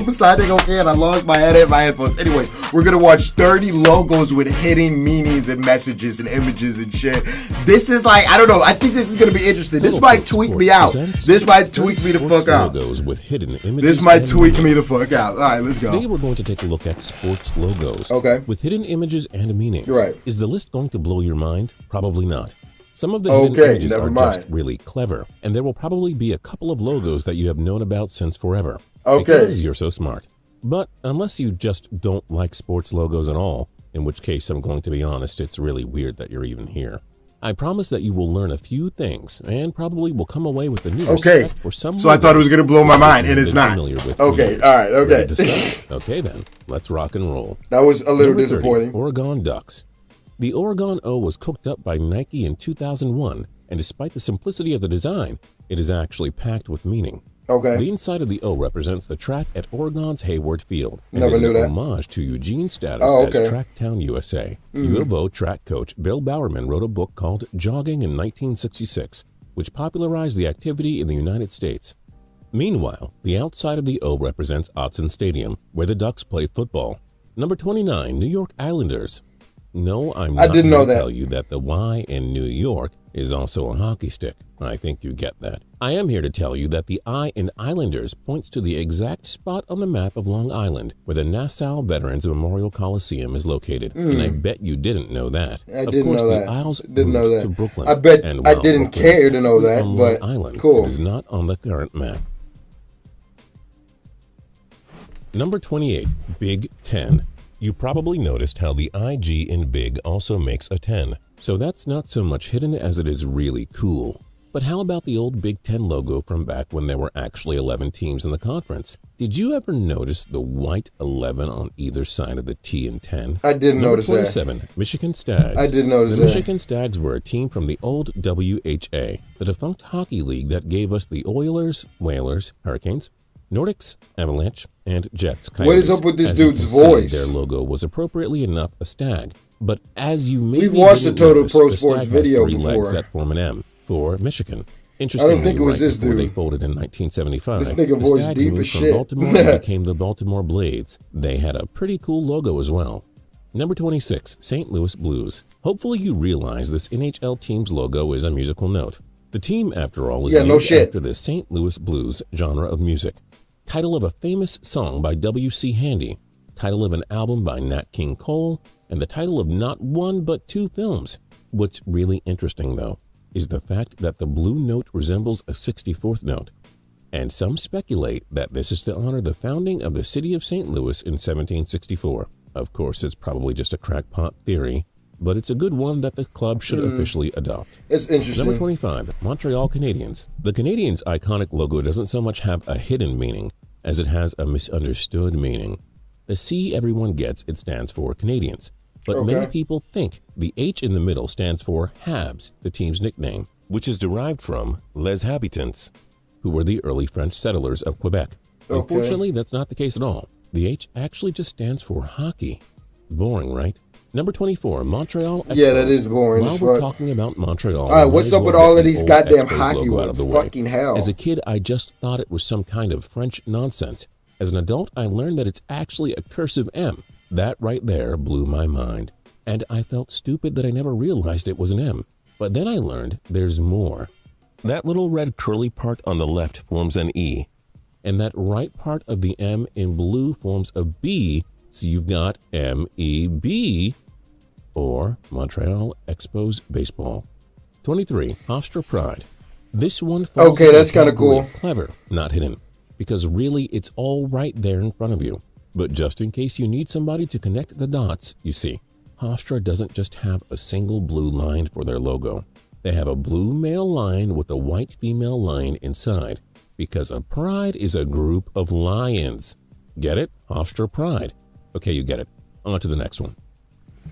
deciding, okay, and I lost my headphones. Anyways, we're gonna watch 30 logos with hidden meanings and messages and images and shit. This is like, I don't know, I think this is gonna be interesting. This might tweak me out. This might tweak me the fuck out. With hidden images this might tweak me the fuck out. All right, let's go. Today we're going to take a look at sports logos. Okay. With hidden images and meanings. Right. Is the list going to blow your mind? Probably not. Some of the hidden images are just really clever, and there will probably be a couple of logos that you have known about since forever. Because you're so smart. But unless you just don't like sports logos at all, in which case I'm going to be honest, it's really weird that you're even here. I promise that you will learn a few things and probably will come away with a new respect for some. So I thought it was going to blow my mind, and it's not. Okay, all right, okay. Okay then, let's rock and roll. That was a little disappointing. 30, Oregon Ducks. The Oregon O was cooked up by Nike in 2001, and despite the simplicity of the design, it is actually packed with meaning. Okay. The inside of the O represents the track at Oregon's Hayward Field, and Never knew is that. an homage to Eugene's status as Tracktown, USA. U of O track coach Bill Bowerman wrote a book called Jogging in 1966, which popularized the activity in the United States. Meanwhile, the outside of the O represents Autzen Stadium, where the Ducks play football. Number 29, New York Islanders. No, I'm not going to tell you that the Y in New York is also a hockey stick. I think you get that. I am here to tell you that the I in Islanders points to the exact spot on the map of Long Island where the Nassau Veterans Memorial Coliseum is located. And I bet you didn't know that. I didn't know that. The Isles didn't know that. To Brooklyn. I bet I didn't care to know that, but Island, cool. It is not on the current map. Number 28, Big Ten. You probably noticed how the IG in big also makes a 10, so that's not so much hidden as it is really cool. But how about the old Big Ten logo from back when there were actually 11 teams in the conference? Did you ever notice the white 11 on either side of the T in 10? I didn't notice that. Number 27, Michigan Stags. I did notice that. The Michigan Stags were a team from the old WHA, the defunct hockey league that gave us the Oilers, Whalers, Hurricanes, Nordics, Avalanche, and Jets. Coyotes. What is up with this dude's voice? Their logo was appropriately enough a stag, but as you may we've watched the Total Pro Sports video before. Legs that form an M for Michigan. I don't think it was this dude. They folded in 1975. This nigga voice deep as shit. Baltimore and became the Baltimore Blades. They had a pretty cool logo as well. Number 26, St. Louis Blues. Hopefully you realize this NHL team's logo is a musical note. The team, after all, is named after the St. Louis Blues genre of music. Title of a famous song by W.C. Handy, title of an album by Nat King Cole, and the title of not one but 2 films. What's really interesting, though, is the fact that the blue note resembles a 64th note, and some speculate that this is to honor the founding of the city of St. Louis in 1764. Of course, it's probably just a crackpot theory, but it's a good one that the club should officially adopt. It's interesting. Number 25, Montreal Canadiens. The Canadiens' iconic logo doesn't so much have a hidden meaning as it has a misunderstood meaning. The C everyone gets, it stands for Canadiens. But many people think the H in the middle stands for Habs, the team's nickname, which is derived from Les Habitants, who were the early French settlers of Quebec. Unfortunately, that's not the case at all. The H actually just stands for hockey. Boring, right? Number 24, Montreal Expos. Yeah, that is boring. While we're talking about Montreal, all right, what's up with all of these goddamn hockey ones? Fucking hell. As a kid, I just thought it was some kind of French nonsense. As an adult, I learned that it's actually a cursive M. That right there blew my mind. And I felt stupid that I never realized it was an M. But then I learned there's more. That little red curly part on the left forms an E. And that right part of the M in blue forms a B. So you've got MEB, or Montreal Expos Baseball. 23, Hofstra Pride. This one falls that's kind of cool. Clever, not hidden, because really it's all right there in front of you. But just in case you need somebody to connect the dots, you see, Hofstra doesn't just have a single blue line for their logo. They have a blue male line with a white female line inside, because a pride is a group of lions. Get it? Hofstra Pride. Okay, you get it. On to the next one.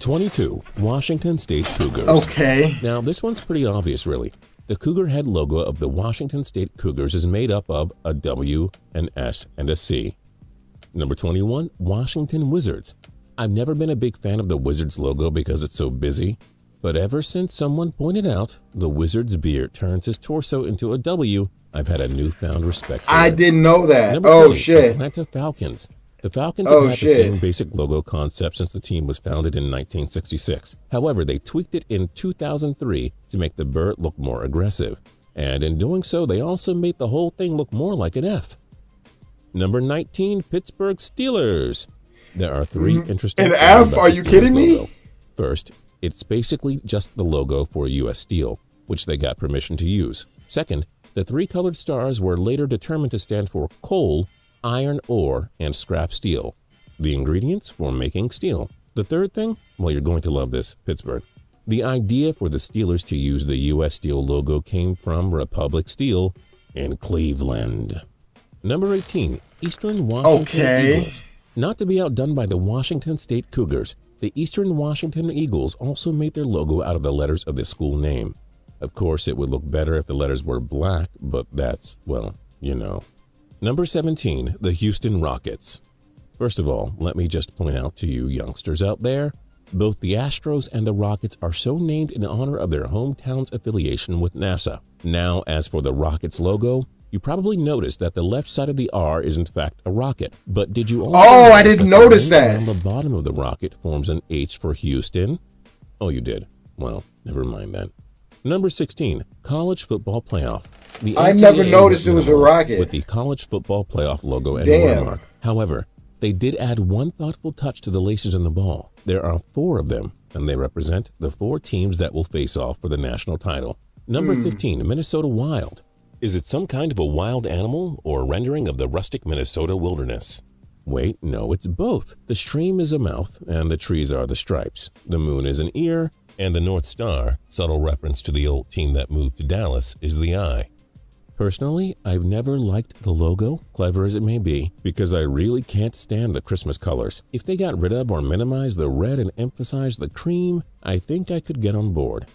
22, Washington State Cougars. Okay. Now, this one's pretty obvious, really. The Cougar head logo of the Washington State Cougars is made up of a W, an S, and a C. Number 21, Washington Wizards. I've never been a big fan of the Wizards logo because it's so busy. But ever since someone pointed out the wizard's beard turns his torso into a W, I've had a newfound respect for I it. didn't know that. Number Oh 3, shit. Atlanta Falcons. The Falcons have had the same basic logo concept since the team was founded in 1966. However, they tweaked it in 2003 to make the bird look more aggressive. And in doing so, they also made the whole thing look more like an F. Number 19, Pittsburgh Steelers. There are 3 interesting An things F? about Are the you Steelers kidding me? logo. First, it's basically just the logo for U.S. Steel, which they got permission to use. Second, the 3 colored stars were later determined to stand for coal, iron ore, and scrap steel, the ingredients for making steel. The third thing, well, you're going to love this, Pittsburgh. The idea for the Steelers to use the U.S. Steel logo came from Republic Steel in Cleveland. Number 18, Eastern Washington Eagles. Not to be outdone by the Washington State Cougars, the Eastern Washington Eagles also made their logo out of the letters of the school name. Of course, it would look better if the letters were black, but that's, well, you know. Number 17, the Houston Rockets. First of all, let me just point out to you youngsters out there, both the Astros and the Rockets are so named in honor of their hometown's affiliation with NASA. Now, as for the Rockets logo, you probably noticed that the left side of the R is in fact a rocket. But did you also I didn't notice that. On the bottom of the rocket forms an H for Houston? Oh, you did? Well, never mind then. Number 16, College Football Playoff. The I NCAA never noticed it was a rocket. With the College Football Playoff logo and Damn. watermark. However, they did add one thoughtful touch to the laces in the ball. There are 4 of them, and they represent the 4 teams that will face off for the national title. Number 15, Minnesota Wild. Is it some kind of a wild animal or a rendering of the rustic Minnesota wilderness? Wait, no, it's both. The stream is a mouth, and the trees are the stripes. The moon is an ear, and the North Star, subtle reference to the old team that moved to Dallas, is the eye. Personally, I've never liked the logo, clever as it may be, because I really can't stand the Christmas colors. If they got rid of or minimized the red and emphasized the cream, I think I could get on board.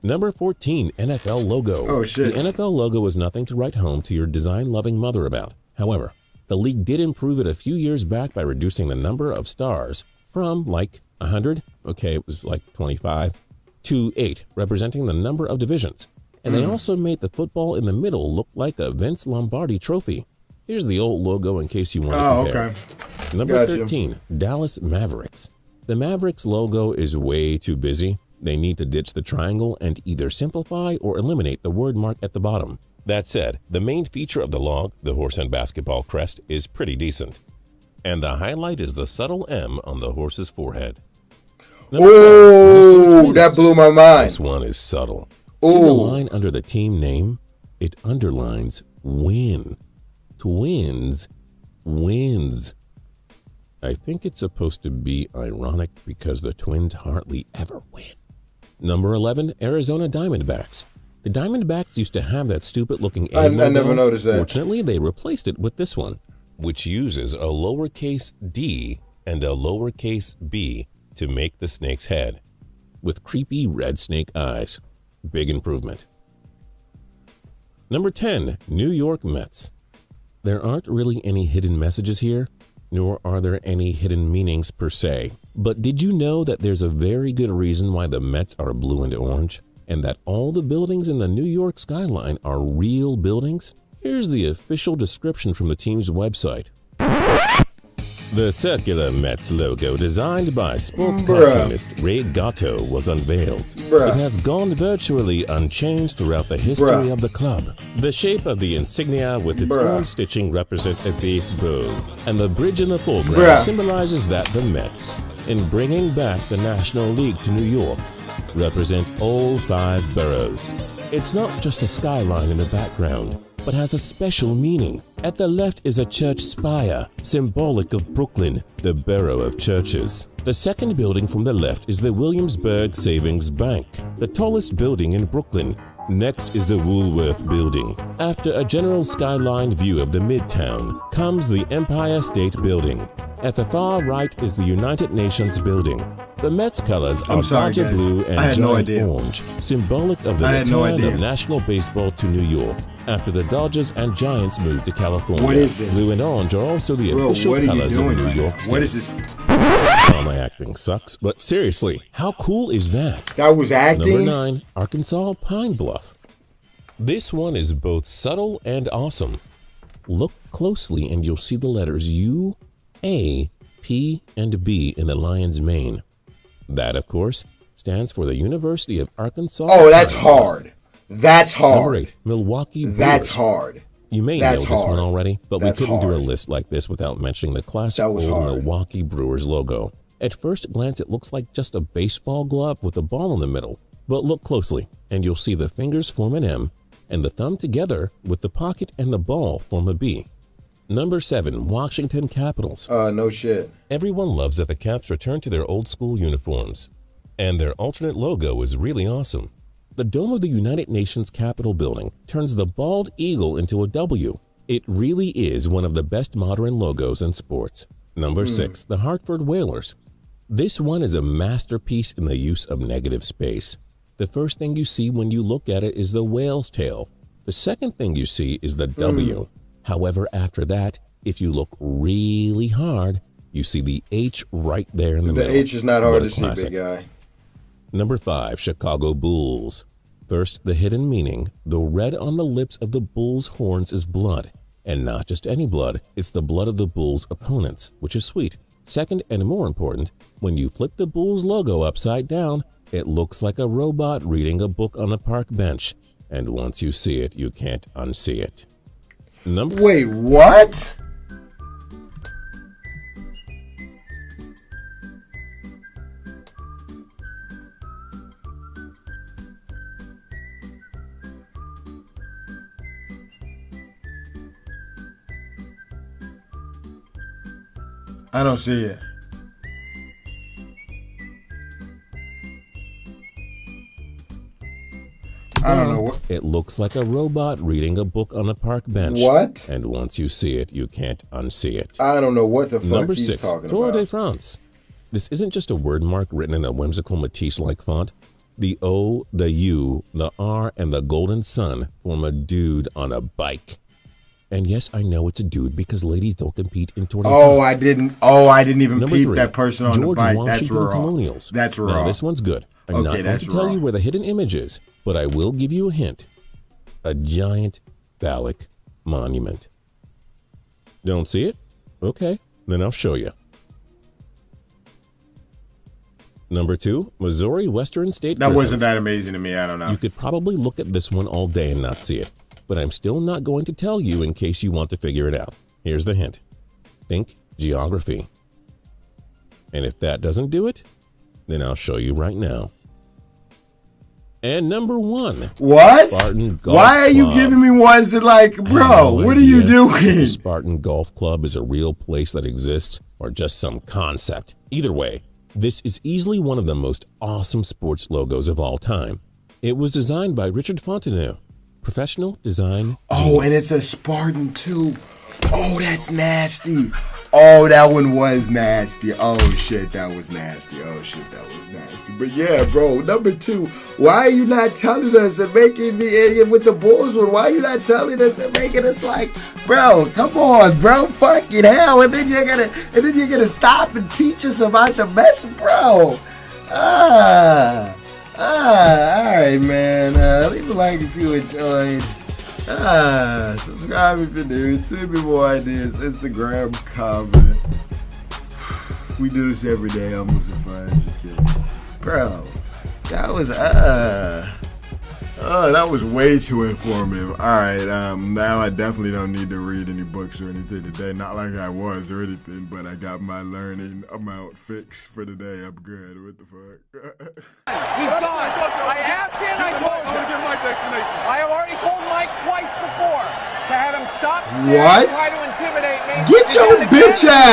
Number 14, NFL logo. Oh, shit. The NFL logo is nothing to write home to your design-loving mother about. However, the league did improve it a few years back by reducing the number of stars from like 100, okay, it was like 25, to 8, representing the number of divisions. And they also made the football in the middle look like a Vince Lombardi trophy. Here's the old logo in case you want to compare. Okay. Number 13, Dallas Mavericks. The Mavericks logo is way too busy. They need to ditch the triangle and either simplify or eliminate the word mark at the bottom. That said, the main feature of the log, the horse and basketball crest, is pretty decent. And the highlight is the subtle M on the horse's forehead. Oh, that blew my mind. This one is subtle. See the line under the team name? It underlines win. Twins wins. I think it's supposed to be ironic because the Twins hardly ever win. Number 11, Arizona Diamondbacks. The Diamondbacks used to have that stupid-looking A logo. I never noticed that. Fortunately, they replaced it with this one, which uses a lowercase d and a lowercase b to make the snake's head, with creepy red snake eyes. Big improvement. Number 10, New York Mets. There aren't really any hidden messages here, nor are there any hidden meanings per se. But did you know that there's a very good reason why the Mets are blue and orange, and that all the buildings in the New York skyline are real buildings? Here's the official description from the team's website. The circular Mets logo, designed by sports cartoonist ʌ was unveiled. It has gone virtually unchanged throughout the history of the club. The shape of the insignia with its own stitching represents a baseball, and the bridge in the foreground symbolizes that the Mets, in bringing back the National League to New York, represent all 5 boroughs. It's not just a skyline in the background, but has a special meaning. At the left is a church spire, symbolic of Brooklyn, the borough of churches. The second building from the left is the Williamsburg Savings Bank, the tallest building in Brooklyn. Next is the Woolworth Building. After a general skyline view of the Midtown comes the Empire State Building. At the far right is the United Nations Building. The Mets colors are Dodger blue and giant orange, symbolic of the return of National Baseball to New York. after the Dodgers and Giants moved to California. What is this? Blue and orange are also the Bro, official what are you colors of doing New right York now? State. What is this? Oh, my acting sucks, but seriously, how cool is that? That was acting? Number 9, Arkansas Pine Bluff. This one is both subtle and awesome. Look closely and you'll see the letters U, A, P, and B in the lion's mane. That, of course, stands for the University of Arkansas. Oh, that's hard. That's hard. Number 8, Milwaukee Brewers. That's hard. You may That's know this hard. one already, but That's we couldn't do a hard. list like this without mentioning the classic That was old hard. Milwaukee Brewers logo. At first glance, it looks like just a baseball glove with a ball in the middle. But look closely, and you'll see the fingers form an M, and the thumb together with the pocket and the ball form a B. Number 7, Washington Capitals. No shit. Everyone loves that the Caps return to their old school uniforms. And their alternate logo is really awesome. The dome of the United Nations Capitol building turns the bald eagle into a W. It really is one of the best modern logos in sports. Number 6, the Hartford Whalers. This one is a masterpiece in the use of negative space. The first thing you see when you look at it is the whale's tail. The second thing you see is the W. However, after that, if you look really hard, you see the H right there in the middle. The H is not What hard a to see, classic. big guy. Number 5, Chicago Bulls. First, the hidden meaning. The red on the lips of the bull's horns is blood. And not just any blood, it's the blood of the bull's opponents, which is sweet. Second, and more important, when you flip the bull's logo upside down, it looks like a robot reading a book on a park bench. And once you see it, you can't unsee it. Wait, what? I don't see it. I don't know what. It looks like a robot reading a book on a park bench. What? And once you see it, you can't unsee it. I don't know what the fuck Number he's 6, talking Tour de about. France. This isn't just a word mark written in a whimsical Matisse-like font. The O, the U, the R, and the golden sun form a dude on a bike. And yes, I know it's a dude because ladies don't compete in Tour de France. Oh, I didn't even Number peep 3, that person on George the bike. Washington That's raw. Colonials. That's raw. Now, this one's good. I'm Okay, not going that's to tell raw. you where the hidden image is, but I will give you a hint. A giant phallic monument. Don't see it? Okay, then I'll show you. Number 2, Missouri Western State That Griffins. wasn't that amazing to me. I don't know. You could probably look at this one all day and not see it, but I'm still not going to tell you in case you want to figure it out. Here's the hint. Think geography. And if that doesn't do it, then I'll show you right now. And number 1. What? Spartan Golf Why are you Club. giving me ones that like, I have bro, no what are you idea doing? if the Spartan Golf Club is a real place that exists or just some concept. Either way, this is easily one of the most awesome sports logos of all time. It was designed by Richard Fontenot, professional design Oh, and it's a Spartan too. Oh, that's nasty. Oh, that one was nasty. Oh, shit, that was nasty. Oh, shit, that was nasty. But yeah, bro, number 2, why are you not telling us and making me idiot with the Bulls one? Why are you not telling us and making us like, bro, come on, bro, fucking hell. And then you're gonna stop and teach us about the Mets, bro. All right, man. Leave a like if you enjoyed. Subscribe if you're new. Send me more ideas. Instagram, comment. We do this every day, almost at 500 kids. Bro, that was way too informative. Alright, now I definitely don't need to read any books or anything today. Not like I was or anything, but I got my learning amount fixed for today. I'm good. What the fuck? He's gone. I asked him, I told him. I have already told Mike twice before to have him stop What? try to intimidate me. Get your bitch ass!